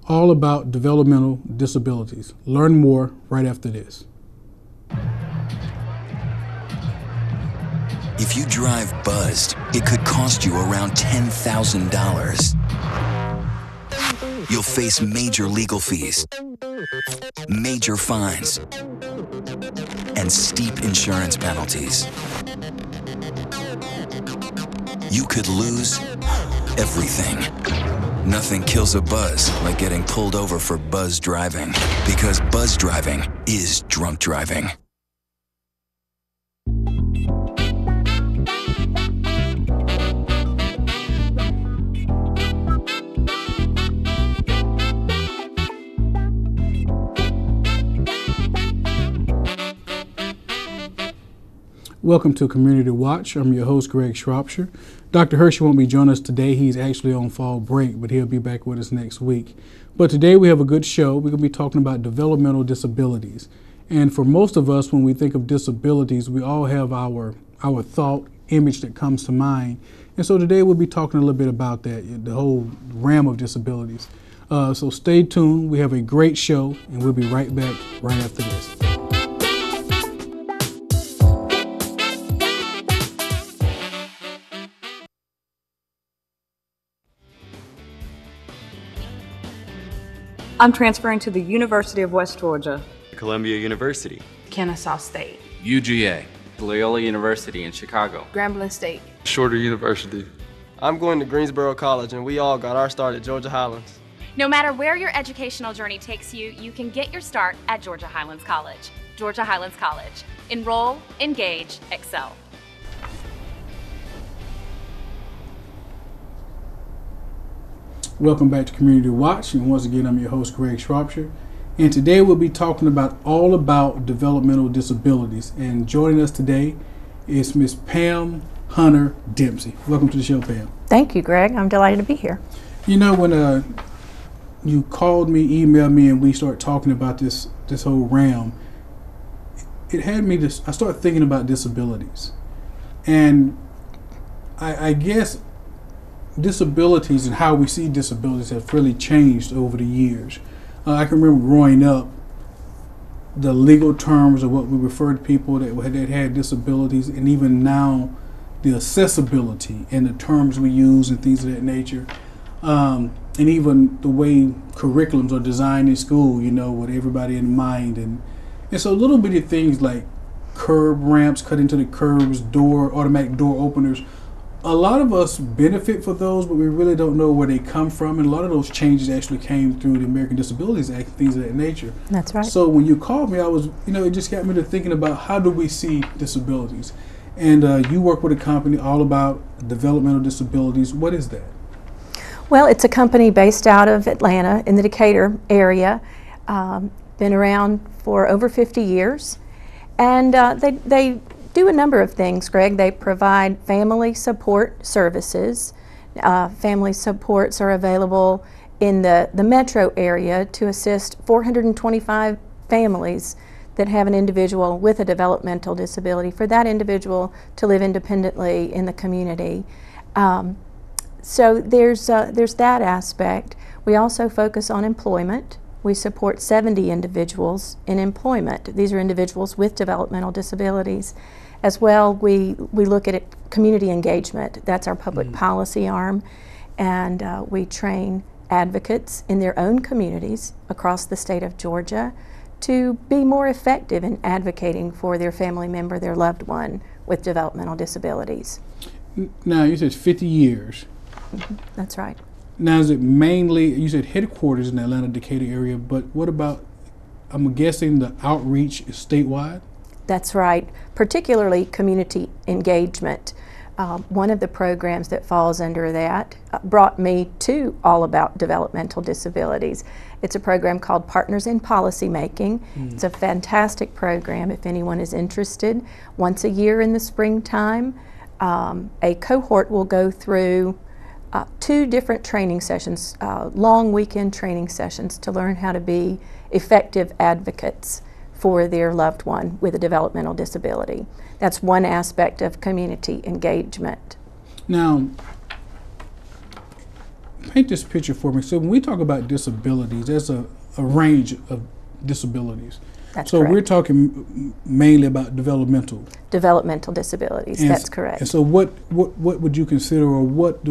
all about developmental disabilities. Learn more right after this. If you drive buzzed, it could cost you around $10,000. You'll face major legal fees, major fines, and steep insurance penalties. You could lose everything. Nothing kills a buzz like getting pulled over for buzz driving, because buzz driving is drunk driving. Welcome to Community Watch. I'm your host, Greg Shropshire. Dr. Hershey won't be joining us today. He's actually on fall break, but he'll be back with us next week. But today we have a good show. We're going to be talking about developmental disabilities. And for most of us, when we think of disabilities, we all have our thought image that comes to mind. And so today we'll be talking a little bit about that, the whole realm of disabilities. So stay tuned. We have a great show, and we'll be right back right after this. I'm transferring to the University of West Georgia. Columbia University. Kennesaw State. UGA. Loyola University in Chicago. Grambling State. Shorter University. I'm going to Greensboro College, and we all got our start at Georgia Highlands. No matter where your educational journey takes you, you can get your start at Georgia Highlands College. Georgia Highlands College. Enroll, engage, excel. Welcome back to Community Watch, and once again I'm your host, Greg Shropshire, and today we'll be talking all about developmental disabilities, and joining us today is Miss Pam Hunter Dempsey. Welcome to the show, Pam. Thank you, Greg. I'm delighted to be here. You know, when you called me, emailed me, and we started talking about this whole realm, it had me I started thinking about disabilities, and I guess disabilities and how we see disabilities have really changed over the years. I can remember growing up, the legal terms of what we refer to people that had disabilities, and even now the accessibility and the terms we use and things of that nature, and even the way curriculums are designed in school, you know, with everybody in mind, and so little bitty things like curb ramps cut into the curbs, automatic door openers. A lot of us benefit for those, but we really don't know where they come from, and a lot of those changes actually came through the American Disabilities Act, things of that nature. That's right. So when you called me, it just got me to thinking about how do we see disabilities, and you work with a company all about developmental disabilities. What is that? Well, it's a company based out of Atlanta in the Decatur area, been around for over 50 years, and they do a number of things, Greg. They provide family support services. Family supports are available in the metro area to assist 425 families that have an individual with a developmental disability, for that individual to live independently in the community. So there's that aspect. We also focus on employment. We support 70 individuals in employment. These are individuals with developmental disabilities. As well, we look at it, community engagement. That's our public policy arm, and we train advocates in their own communities across the state of Georgia to be more effective in advocating for their family member, their loved one with developmental disabilities. Now, you said 50 years. That's right. Now, is it mainly, you said headquarters in the Atlanta, Decatur area, but what about, I'm guessing the outreach is statewide? That's right, particularly community engagement. One of the programs that falls under that brought me to all about developmental disabilities. It's a program called Partners in Policy Making. It's a fantastic program if anyone is interested. Once a year in the springtime, a cohort will go through 2 different training sessions, long weekend training sessions, to learn how to be effective advocates for their loved one with a developmental disability. That's one aspect of community engagement. Now, paint this picture for me. So when we talk about disabilities, there's a range of disabilities. That's so correct. we're talking mainly about developmental. Developmental disabilities, that's correct. And so what would you consider, or what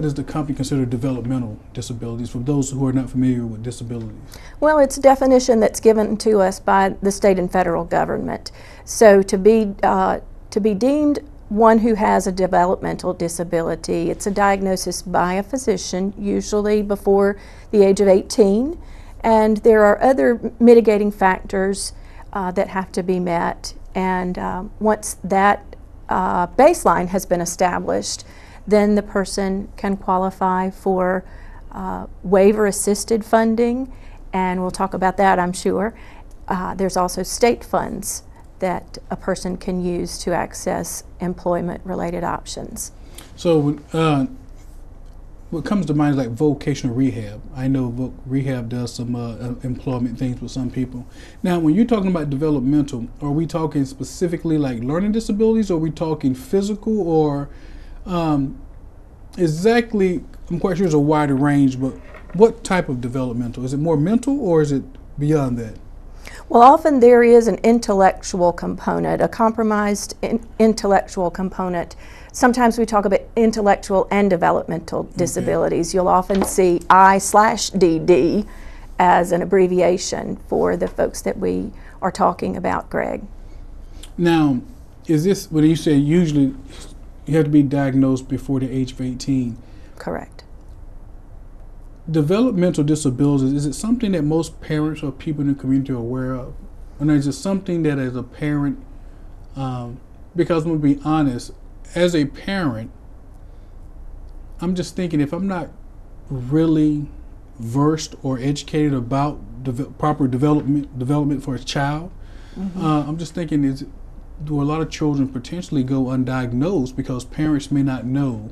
does the company consider developmental disabilities for those who are not familiar with disabilities? Well, it's a definition that's given to us by the state and federal government. So to be deemed one who has a developmental disability, it's a diagnosis by a physician, usually before the age of 18, and there are other mitigating factors that have to be met, and once that baseline has been established, then the person can qualify for waiver-assisted funding, and we'll talk about that, I'm sure. There's also state funds that a person can use to access employment-related options. So what comes to mind is like vocational rehab. I know rehab does some employment things with some people. Now, when you're talking about developmental, are we talking specifically like learning disabilities, or are we talking physical, or exactly, I'm quite sure it's a wider range, but what type of developmental? Is it more mental, or is it beyond that? Well, often there is an intellectual component, a compromised intellectual component. Sometimes we talk about intellectual and developmental disabilities. You'll often see I/DD as an abbreviation for the folks that we are talking about, Greg. Now, is this, when you say usually you have to be diagnosed before the age of 18? Correct. Developmental disabilities, is it something that most parents or people in the community are aware of? And is it something that as a parent, because I'm going to be honest, as a parent, I'm just thinking, if I'm not really versed or educated about proper development for a child, I'm just thinking, do a lot of children potentially go undiagnosed because parents may not know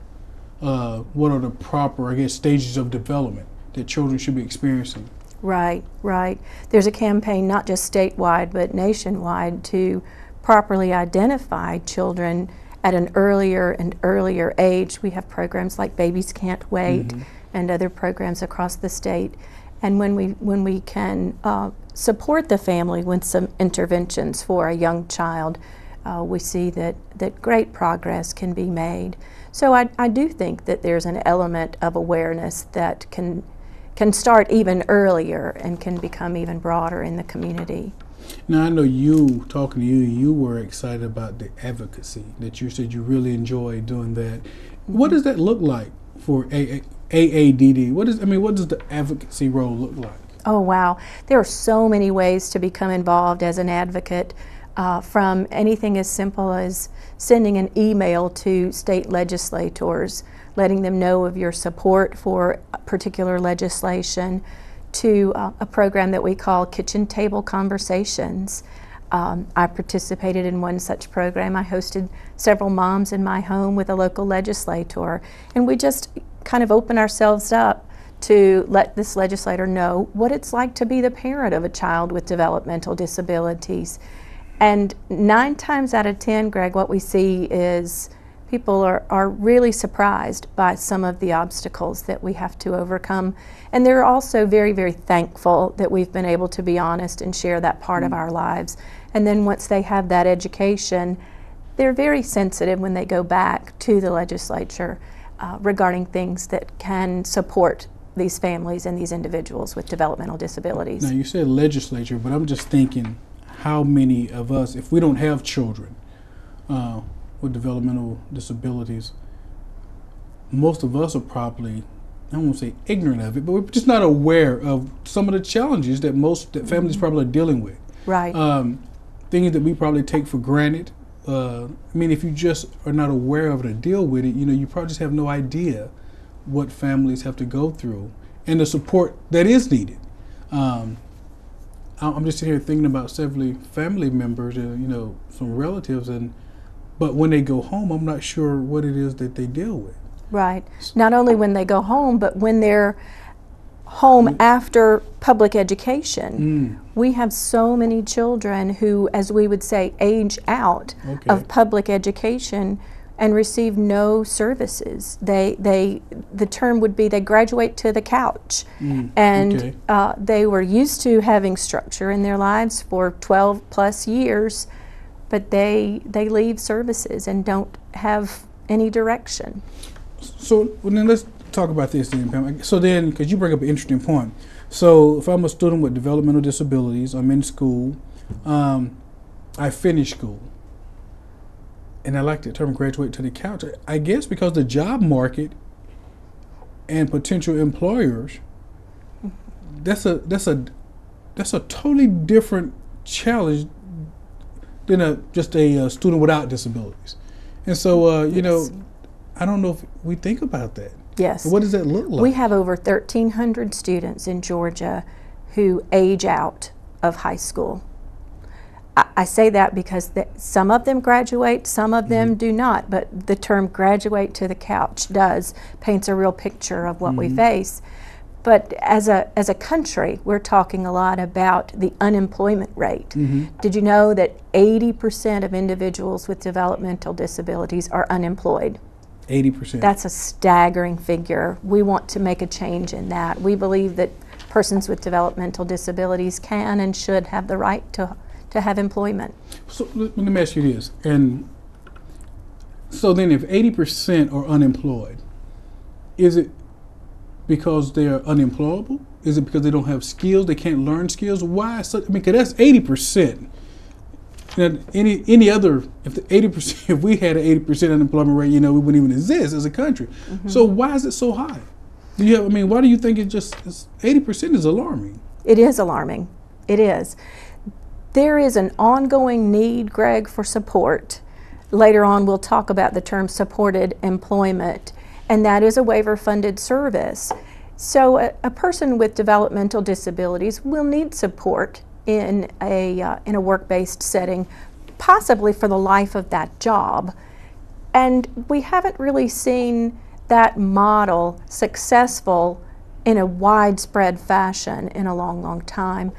what are the proper, I guess, stages of development that children should be experiencing? Right, right. There's a campaign not just statewide but nationwide to properly identify children at an earlier and earlier age. We have programs like Babies Can't Wait and other programs across the state. And when we can support the family with some interventions for a young child, we see that great progress can be made. So I do think that there's an element of awareness that can start even earlier and can become even broader in the community. Now, I know you, talking to you, you were excited about the advocacy, that you said you really enjoyed doing that. What does that look like for AADD? What does the advocacy role look like? Oh, wow. There are so many ways to become involved as an advocate, from anything as simple as sending an email to state legislators, letting them know of your support for particular legislation, to a program that we call Kitchen Table Conversations. I participated in one such program. I hosted several moms in my home with a local legislator, and we just kind of open ourselves up to let this legislator know what it's like to be the parent of a child with developmental disabilities. And 9 times out of 10, Greg, what we see is people are really surprised by some of the obstacles that we have to overcome. And they're also very, very thankful that we've been able to be honest and share that part of our lives. And then once they have that education, they're very sensitive when they go back to the legislature regarding things that can support these families and these individuals with developmental disabilities. Now, you said legislature, but I'm just thinking, how many of us, if we don't have children with developmental disabilities, most of us are probably, I don't want to say ignorant of it, but we're just not aware of some of the challenges that that families probably are dealing with. Right. Things that we probably take for granted. I mean, if you just are not aware of it or deal with it, you probably just have no idea what families have to go through and the support that is needed. I'm just sitting here thinking about several family members and some relatives, but when they go home, I'm not sure what it is that they deal with. Right. Not only when they go home, but when they're home after public education. We have so many children who, as we would say, age out of public education and receive no services. The term would be they graduate to the couch. And they were used to having structure in their lives for 12 plus years, but they leave services and don't have any direction. So then let's talk about this then, Pam. So then, because you bring up an interesting point. So if I'm a student with developmental disabilities, I'm in school, I finish school, and I like the term graduate to the couch. I guess because the job market and potential employers, that's a totally different challenge than just a student without disabilities. And so, you know, I don't know if we think about that. Yes. What does that look like? We have over 1,300 students in Georgia who age out of high school. I say that because some of them graduate, some of them do not, but the term graduate to the couch paints a real picture of what we face. But as a country, we're talking a lot about the unemployment rate. Did you know that 80% of individuals with developmental disabilities are unemployed? 80%. That's a staggering figure. We want to make a change in that. We believe that persons with developmental disabilities can and should have the right to have employment. So let me ask you this. And so then if 80% are unemployed, is it because they're unemployable? Is it because they don't have skills, they can't learn skills? Why? So, I mean, because that's 80%. Now, any other, if the 80%, if we had an 80% unemployment rate, you know, we wouldn't even exist as a country. So why is it so high? Do you have, I mean, why do you think it's 80% is alarming? It is alarming. It is. There is an ongoing need, Greg, for support. Later on, we'll talk about the term supported employment, and that is a waiver-funded service. So a person with developmental disabilities will need support in a work-based setting, possibly for the life of that job. And we haven't really seen that model successful in a widespread fashion in a long, long time.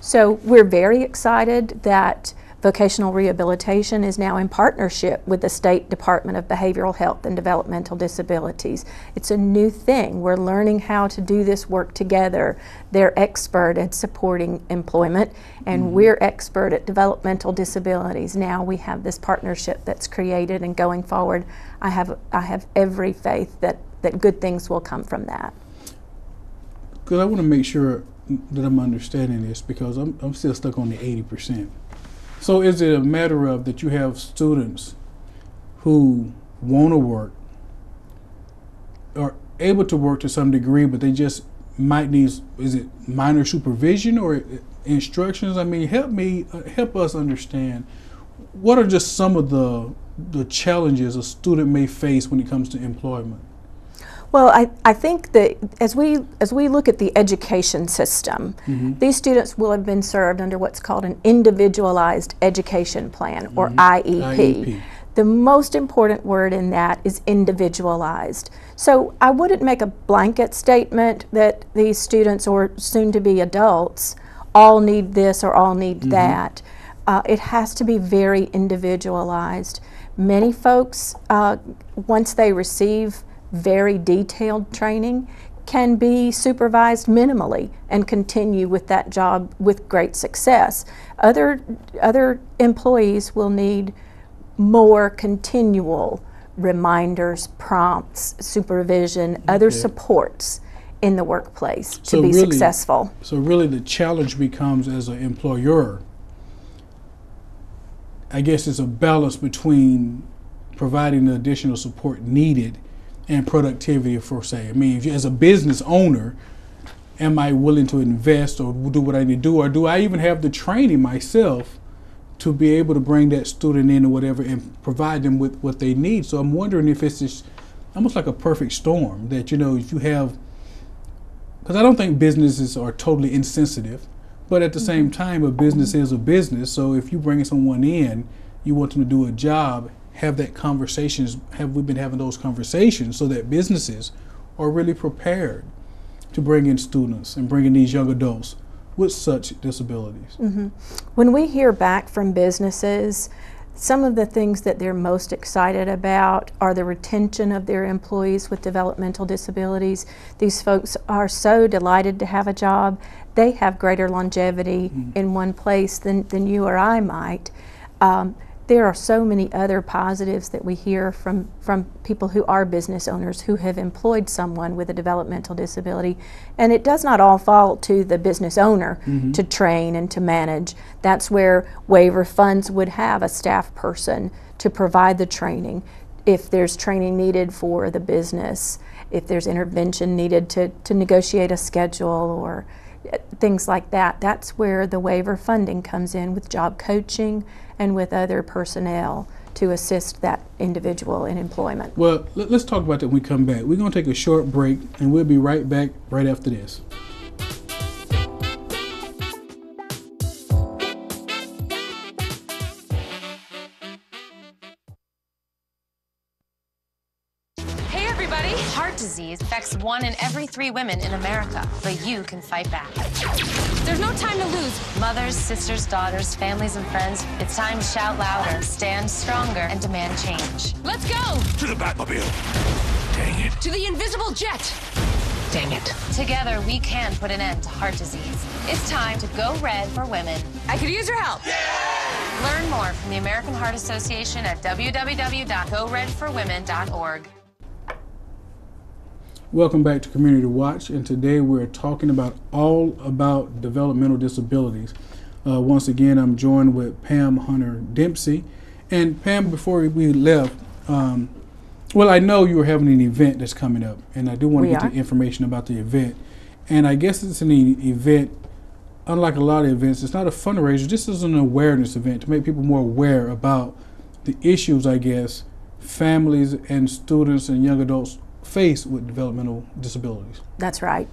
So we're very excited that vocational rehabilitation is now in partnership with the State Department of Behavioral Health and Developmental Disabilities. It's a new thing. We're learning how to do this work together. They're expert at supporting employment, and we're expert at developmental disabilities. Now we have this partnership that's created, and going forward, I have every faith that good things will come from that. Because I want to make sure that I'm understanding this, because I'm still stuck on the 80%. So is it a matter of that you have students who want to work, are able to work to some degree, but they just might need, is it minor supervision or instructions? I mean, help us understand, what are just some of the challenges a student may face when it comes to employment? Well, I think that as we look at the education system, these students will have been served under what's called an individualized education plan, or IEP. The most important word in that is individualized. So I wouldn't make a blanket statement that these students, or soon to be adults, all need this or all need that. It has to be very individualized. Many folks, once they receive very detailed training, can be supervised minimally and continue with that job with great success. Other employees will need more continual reminders, prompts, supervision, other supports in the workplace to be successful. So really the challenge becomes, as an employer, I guess it's a balance between providing the additional support needed and productivity, for say. I mean, if you, as a business owner, am I willing to invest or do what I need to do, or do I even have the training myself to be able to bring that student in or whatever and provide them with what they need? So I'm wondering if it's just almost like a perfect storm, that, you know, if you have, because I don't think businesses are totally insensitive, but at the same time, a business is a business. So if you bring someone in, you want them to do a job, have that conversations, we've been having those conversations so that businesses are really prepared to bring in students and bring in these young adults with such disabilities. When we hear back from businesses, Some of the things that they're most excited about are the retention of their employees with developmental disabilities. These folks are so delighted to have a job. They have greater longevity in one place than you or I might. There are so many other positives that we hear from people who are business owners who have employed someone with a developmental disability. And it does not all fall to the business owner to train and to manage. That's where waiver funds would have a staff person to provide the training. If there's training needed for the business, if there's intervention needed to negotiate a schedule or things like that, that's where the waiver funding comes in with job coaching and with other personnel to assist that individual in employment. Well, let's talk about that when we come back. We're going to take a short break, and we'll be right back right after this. Hey everybody! Heart disease affects 1 in every 3 women in America, but you can fight back. There's no time to lose. Mothers, sisters, daughters, families, and friends, it's time to shout louder, stand stronger, and demand change. Let's go! To the Batmobile. Dang it. To the invisible jet. Dang it. Together, we can put an end to heart disease. It's time to go red for women. I could use your help. Learn more from the American Heart Association at www.goredforwomen.org. Welcome back to Community Watch, and today we're talking all about developmental disabilities. Once again, I'm joined with Pam Hunter Dempsey. And Pam, before we left, well, I know you were having an event that's coming up, and I do want to get the information about the event. And I guess it's an event, unlike a lot of events, it's not a fundraiser. This is an awareness event to make people more aware about the issues, I guess, families and students and young adults face with developmental disabilities. That's right,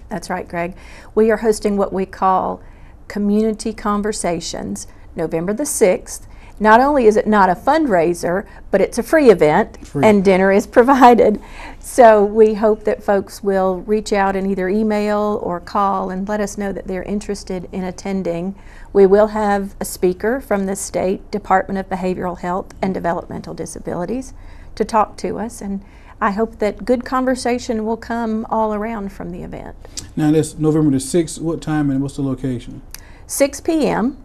Greg. We are hosting what we call Community Conversations, November the 6th. Not only is it not a fundraiser, but it's a free event, and dinner is provided. So we hope that folks will reach out and either email or call and let us know that they're interested in attending. We will have a speaker from the State Department of Behavioral Health and Developmental Disabilities to talk to us, and I hope that good conversation will come all around from the event. Now that's November the 6th. What time and what's the location? 6 p.m.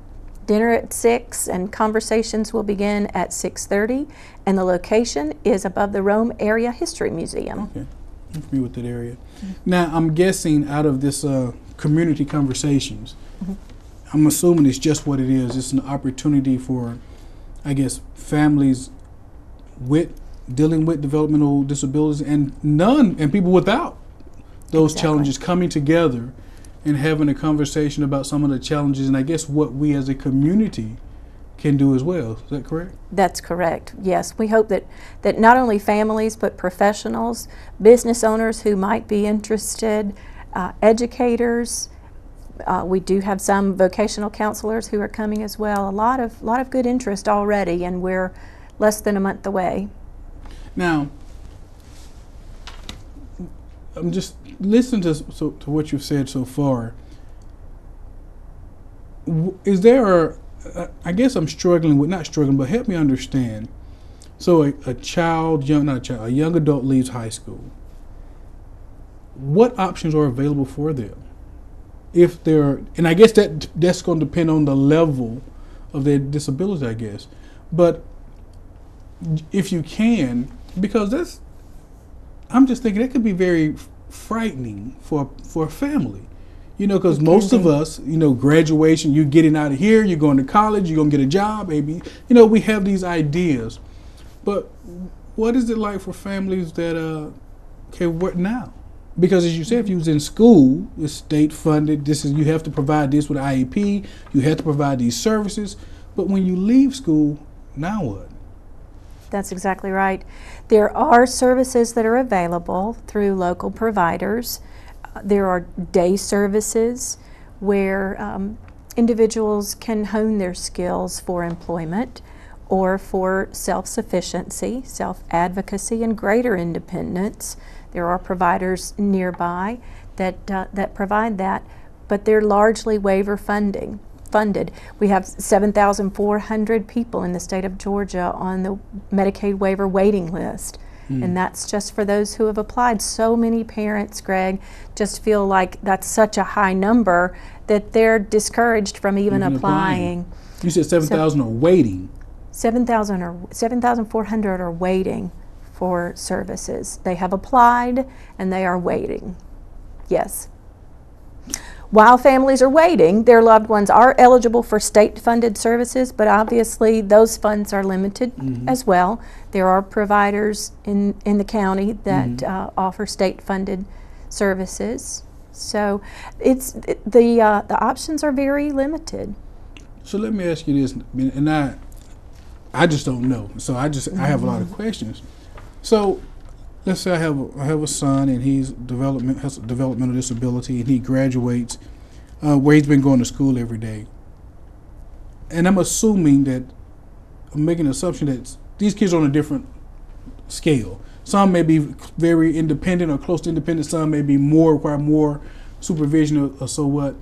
Dinner at 6, and conversations will begin at 6:30, and the location is above the Rome Area History Museum. Okay, I'm familiar with that area. Now, I'm guessing out of this community conversations, I'm assuming it's just what it is. It's an opportunity for, I guess, families dealing with developmental disabilities and people without those challenges coming together and having a conversation about some of the challenges and I guess what we as a community can do as well. Is that correct? That's correct, yes. We hope that not only families but professionals, business owners who might be interested, educators, we do have some vocational counselors who are coming as well. A lot of good interest already, and we're less than a month away. Now, I'm just listening to what you've said so far. Is there I guess I'm struggling with, not struggling, but help me understand. So a young adult leaves high school. What options are available for them? If they're, and I guess that's going to depend on the level of their disability, I guess. But if you can, because I'm just thinking that could be very frightening for a family. You know, because most of us, graduation, you're getting out of here, you're going to college, you're going to get a job, maybe. We have these ideas. But what is it like for families that, okay, what now? Because as you said, if you was in school, it's state funded, you have to provide this with IEP, you have to provide these services. But when you leave school, now what? That's exactly right. There are services that are available through local providers. There are day services where individuals can hone their skills for employment or for self-sufficiency, self-advocacy, and greater independence. There are providers nearby that provide that, but they're largely waiver funding. funded. We have 7,400 people in the state of Georgia on the Medicaid waiver waiting list. And that's just for those who have applied. So many parents, Greg, just feel like that's such a high number that they're discouraged from even applying. You said 7,000 are waiting. 7,400 are waiting for services. They have applied and they are waiting. Yes. While families are waiting, their loved ones are eligible for state-funded services, but obviously those funds are limited as well. There are providers in the county that offer state-funded services. So the options are very limited. So let me ask you this, and I just don't know. So I have a lot of questions. So let's say I have a son and has a developmental disability, and he graduates where he's been going to school every day. And I'm assuming that, I'm making an assumption that these kids are on a different scale. Some may be very independent or close to independent. Some may be require more supervision or so what.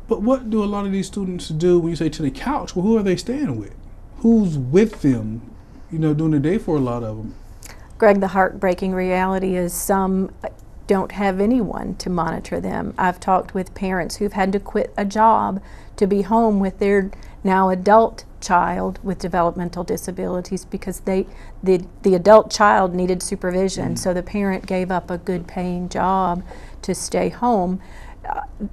But what do a lot of these students do when you say to the couch? Well, who are they staying with? Who's with them, during the day for a lot of them? Greg, the heartbreaking reality is some don't have anyone to monitor them. I've talked with parents who've had to quit a job to be home with their now adult child with developmental disabilities because the adult child needed supervision, so the parent gave up a good paying job to stay home.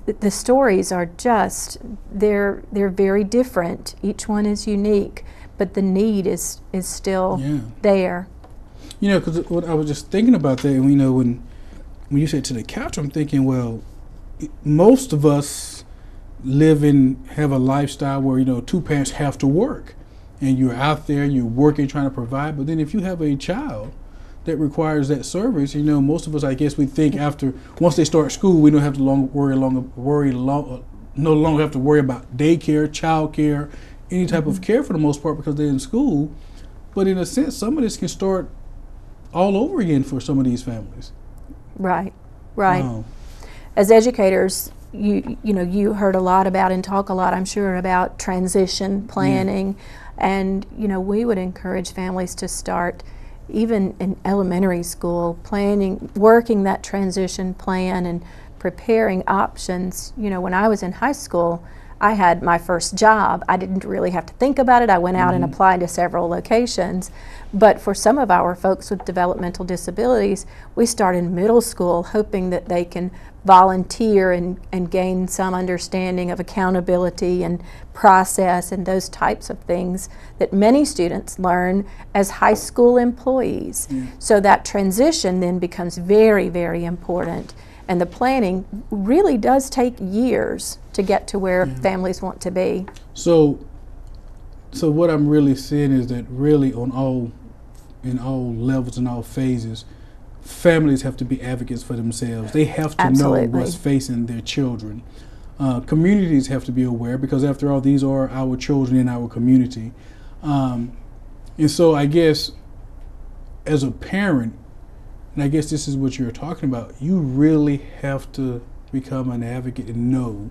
The stories are just, they're very different. Each one is unique, but the need is still there. Because I was just thinking about that, when you said to the couch, I'm thinking, well, most of us have a lifestyle where, two parents have to work. And you're out there, you're working, trying to provide. But then if you have a child that requires that service, most of us, I guess, we think once they start school, we don't have to no longer have to worry about daycare, child care, any type of care for the most part because they're in school. But in a sense, some of this can start all over again for some of these families. Right. As educators, you heard a lot about and talk a lot, I'm sure, about transition planning, and we would encourage families to start even in elementary school working that transition plan and preparing options. When I was in high school, I had my first job. I didn't really have to think about it. I went out and applied to several locations. But for some of our folks with developmental disabilities, we start in middle school hoping that they can volunteer and gain some understanding of accountability and process and those types of things that many students learn as high school employees. So that transition then becomes very, very important. And the planning really does take years to get to where families want to be. So what I'm really seeing is that really in all levels and all phases, families have to be advocates for themselves. They have to know what's facing their children. Communities have to be aware because after all, these are our children in our community. And so I guess as a parent, and I guess this is what you're talking about, you really have to become an advocate and know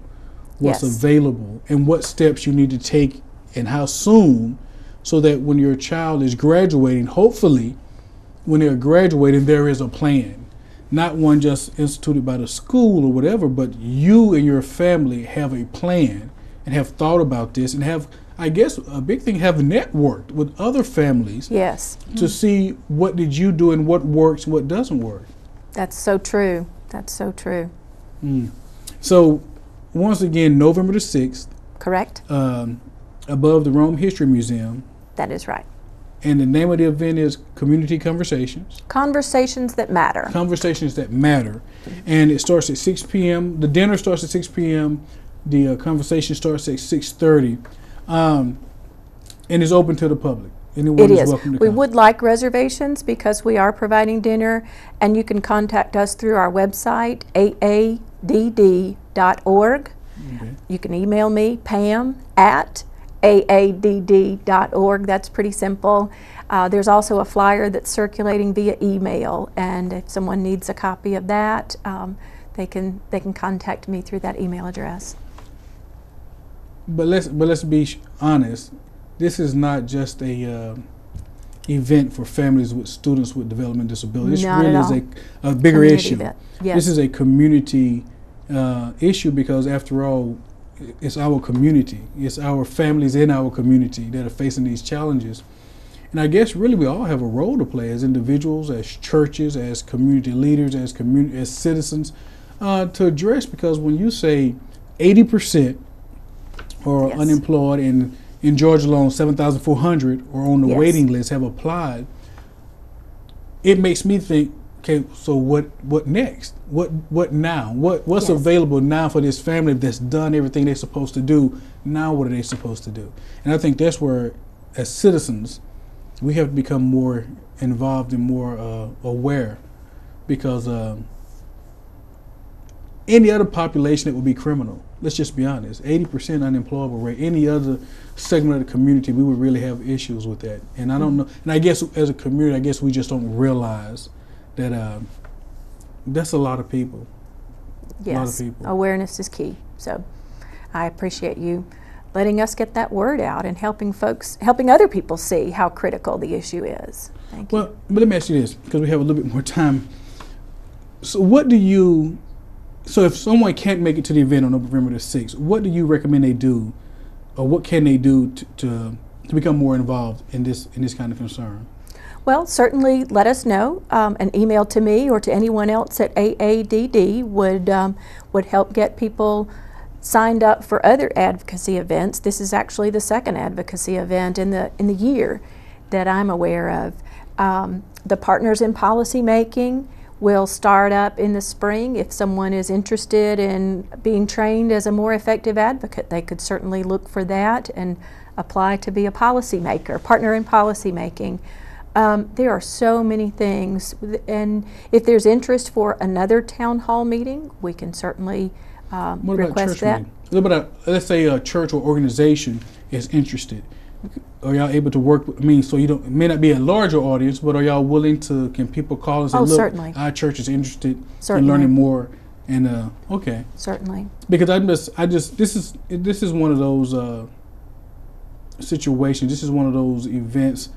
what's available and what steps you need to take and how soon, so that when your child is graduating, hopefully when they're graduating, there is a plan. Not one just instituted by the school or whatever, but you and your family have a plan and have thought about this and have, I guess a big thing, have networked with other families to see what did you do and what works and what doesn't work. That's so true. That's so true. So once again, November the 6th. Correct. Above the Rome History Museum. That is right. And the name of the event is Community Conversations. Conversations that matter. Conversations that matter. And it starts at 6 p.m. The dinner starts at 6 p.m. The conversation starts at 6:30. And it's open to the public. Anyone is welcome to come. We would like reservations because we are providing dinner, and you can contact us through our website, aadd.org. You can email me, Pam, at aadd.org. That's pretty simple. There's also a flyer that's circulating via email, and if someone needs a copy of that, they can contact me through that email address. let's be honest. This is not just a event for families with students with developmental disabilities. This really is a bigger issue. Yes. This is a community issue because, after all, it's our community. It's our families in our community that are facing these challenges. And I guess really we all have a role to play as individuals, as churches, as community leaders, as citizens to address, because when you say 80% are unemployed, and in Georgia alone 7,400 are on the waiting list, have applied, it makes me think, okay, so what next? What now? What's available now for this family that's done everything they're supposed to do? Now what are they supposed to do? And I think that's where, as citizens, we have to become more involved and more aware, because any other population that would be criminal, let's just be honest, 80% unemployable rate, any other segment of the community, we would really have issues with that. And I don't know, and I guess as a community, I guess we just don't realize that that's a lot of people. Yes, a lot of people. Awareness is key. So I appreciate you letting us get that word out and helping other people see how critical the issue is. Thank you. Well, but let me ask you this, because we have a little bit more time. So so if someone can't make it to the event on November the 6th, what do you recommend they do, or what can they do to become more involved in this kind of concern? Well, certainly let us know. An email to me or to anyone else at AADD would help get people signed up for other advocacy events. This is actually the second advocacy event in the year that I'm aware of. The Partners in Policy Making will start up in the spring. If someone is interested in being trained as a more effective advocate, they could certainly look for that and apply to be a policymaker, partner in policy making. There are so many things, and if there's interest for another town hall meeting, we can certainly request that. What about, let's say a church or organization is interested. Are y'all able to work? I mean, so it may not be a larger audience, but are y'all willing to? Can people call and say, "Look, certainly. Our church is interested Certainly. in learning more"? And okay, certainly. Because this is one of those situations. This is one of those events,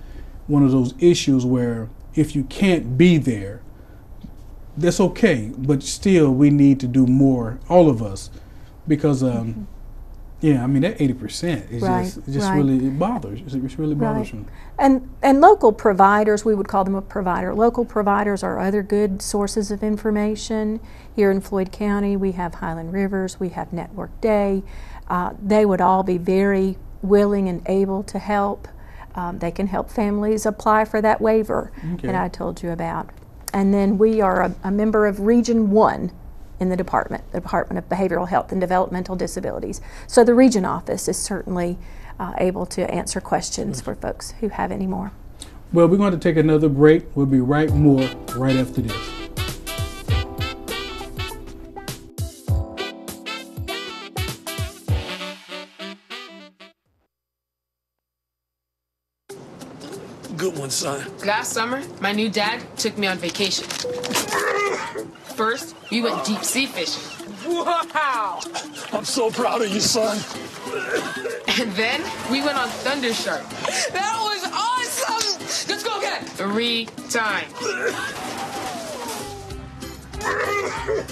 one of those issues where if you can't be there, that's okay. But still, we need to do more, all of us, because. Yeah, I mean that 80% is just really, it bothers. It's really bothersome. And local providers, we would call them a provider. Local providers are other good sources of information. Here in Floyd County, we have Highland Rivers, we have Network Day. They would all be very willing and able to help. They can help families apply for that waiver that I told you about. And then we are a member of Region 1. In the Department of Behavioral Health and Developmental Disabilities. So the region office is certainly able to answer questions for folks who have any more. Well, we're going to take another break. We'll be right after this. Good one, son. Last summer, my new dad took me on vacation. First, we went deep sea fishing. Wow! I'm so proud of you, son. And then we went on Thunder Shark. That was awesome! Let's go again. 3 times.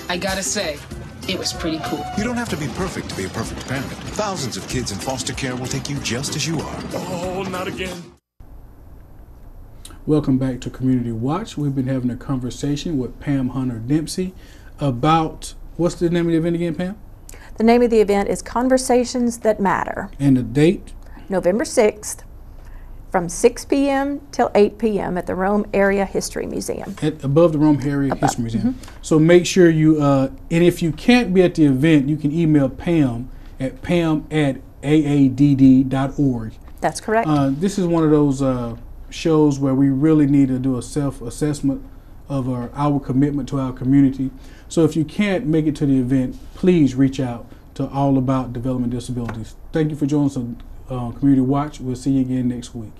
I gotta say, it was pretty cool. You don't have to be perfect to be a perfect parent. Thousands of kids in foster care will take you just as you are. Oh, not again. Welcome back to Community Watch. We've been having a conversation with Pam Hunter Dempsey about, what's the name of the event again, Pam? The name of the event is Conversations That Matter. And the date? November 6th, from 6 p.m. till 8 p.m. at the Rome Area History Museum. Above the Rome Area History Museum. So make sure you, and if you can't be at the event, you can email Pam at pam@aadd.org. That's correct. This is one of those shows where we really need to do a self-assessment of our commitment to our community. So if you can't make it to the event, please reach out to All About Development Disabilities. Thank you for joining us on Community Watch. We'll see you again next week.